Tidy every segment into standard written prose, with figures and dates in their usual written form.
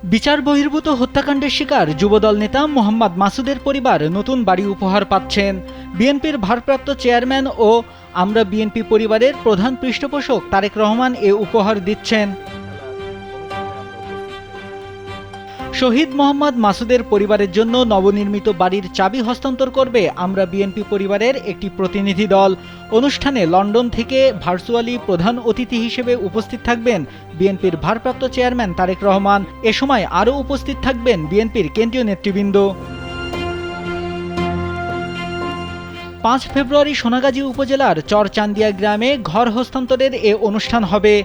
বিচার বহির্ভূত হত্যাকাণ্ডের শিকার যুবদল নেতা মোহাম্মদ মাসুদের পরিবার নতুন বাড়ি উপহার পাচ্ছেন। বিএনপির ভারপ্রাপ্ত চেয়ারম্যান ও আমরা বিএনপি পরিবারের প্রধান পৃষ্ঠপোষক তারেক রহমান এ উপহার দিচ্ছেন। শহীদ মোহাম্মদ মাসুদের পরিবারের জন্য নবনির্মিত বাড়ির চাবি হস্তান্তর করবে আমরা বিএনপি পরিবারের একটি প্রতিনিধি দল। অনুষ্ঠানে লন্ডন থেকে ভার্চুয়ালি প্রধান অতিথি হিসেবে উপস্থিত থাকবেন বিএনপির ভারপ্রাপ্ত চেয়ারম্যান তারেক রহমান। এ সময় আরও উপস্থিত থাকবেন বিএনপির কেন্দ্রীয় নেতৃবৃন্দ। 5 ফেব্রুয়ারি সোনাগাজী উপজেলার চরচান্দিয়া গ্রামে ঘর হস্তান্তরের এ অনুষ্ঠান হবে।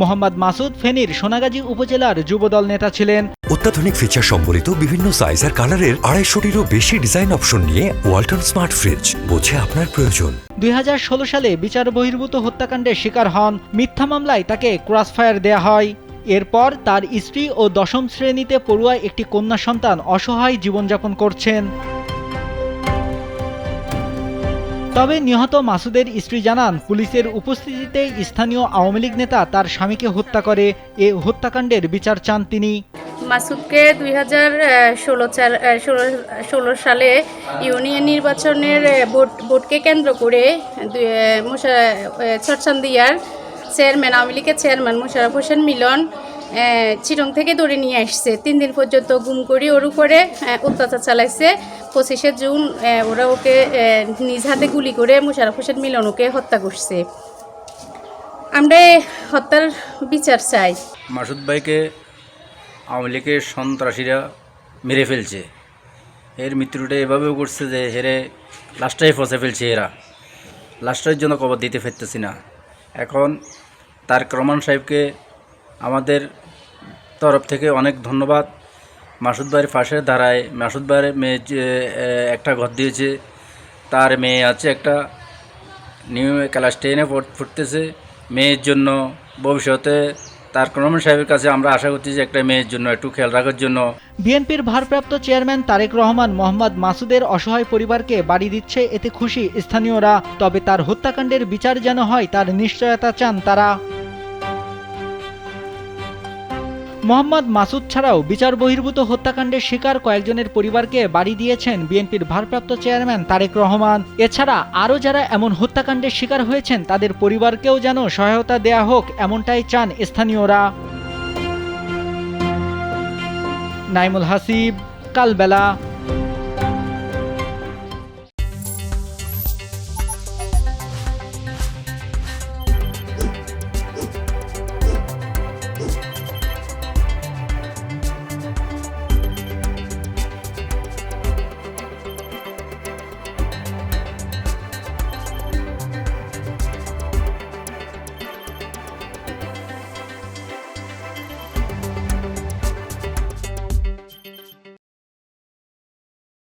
মোহাম্মদ মাসুদ ফেনীর সোনাগাজী উপজেলার যুবদল নেতা ছিলেন। অত্যাধুনিক ফিচার সম্বলিত বিভিন্ন সাইজ আর কালারের 250-টিরও বেশি ডিজাইন অপশন নিয়ে ওয়ালটন স্মার্ট ফ্রিজ, বোঝে আপনার প্রয়োজন। 2016 সালে বিচার বহির্ভূত হত্যাকাণ্ডের শিকার হন। মিথ্যা মামলায় তাকে ক্রসফায়ার দেয়া হয়। এরপর তার স্ত্রী ও 10ম শ্রেণীতে পড়ুয়া একটি কন্যা সন্তান অসহায় জীবনযাপন করছেন। তবে নিহত মাসুদের স্ত্রী জানান, পুলিশের উপস্থিতিতে স্থানীয় আওয়ামী লীগ নেতা তার স্বামীকে হত্যা করে। এ হত্যাকাণ্ডের বিচার চান তিনি। মাসুদকে 2016 সালে ইউনিয়ন নির্বাচনের ভোটকে কেন্দ্র করে চরচান্দিয়ার চেয়ারম্যান, আওয়ামী লীগের চেয়ারম্যান মোশাররফ হোসেন মিলন চিটং থেকে ধরে নিয়ে আসছে। 3 দিন পর্যন্ত গুম করে ওর উপরে অত্যাচার চালাইছে। 25শে জুন ওরা ওকে নিজ হাতে গুলি করে মোশাররফ হোসেন মিলন ওকে হত্যা করছে। আমরা হত্যার বিচার চাই। মাসুদ ভাইকে আওয়ামী লীগের সন্ত্রাসীরা মেরে ফেলছে। এর মৃত্যুটা এভাবেও করছে যে হেরে লাশটাই ফসে ফেলছে। এরা লাশটার জন্য কবর দিতে ফেরতেছি না। এখন তারেক রহমান সাহেবকে আমাদের তরফ থেকে অনেক ধন্যবাদ। মাসুদ ভাইয়ের পাশে দাঁড়ায়। মাসুদ ভাইয়ের মেয়ে একটা ঘর দিয়েছে, তার মেয়ে আছে একটা নিউ ক্লাস 10-এ পড়তেছে। মেয়ের জন্য ভবিষ্যতে তারেক রহমান সাহেবের কাছে আমরা আশা করছি যে একটা মেয়ের জন্য একটু খেয়াল রাখার জন্য। বিএনপির ভারপ্রাপ্ত চেয়ারম্যান তারেক রহমান মোহাম্মদ মাসুদের অসহায় পরিবারকে বাড়ি দিচ্ছে, এতে খুশি স্থানীয়রা। তবে তার হত্যাকাণ্ডের বিচার যেন হয় তার নিশ্চয়তা চান তারা। মোহাম্মদ মাসুদ ছাড়াও বিচার বহির্ভূত হত্যাকাণ্ডের শিকার কয়েকজনের পরিবারকে বাড়ি দিয়েছেন বিএনপির ভারপ্রাপ্ত চেয়ারম্যান তারেক রহমান। এছাড়া আরও যারা এমন হত্যাকাণ্ডের শিকার হয়েছেন তাদের পরিবারকেও যেন সহায়তা দেয়া হোক, এমনটাই চান স্থানীয়রা। নাইমুল হাসিব, কালবেলা।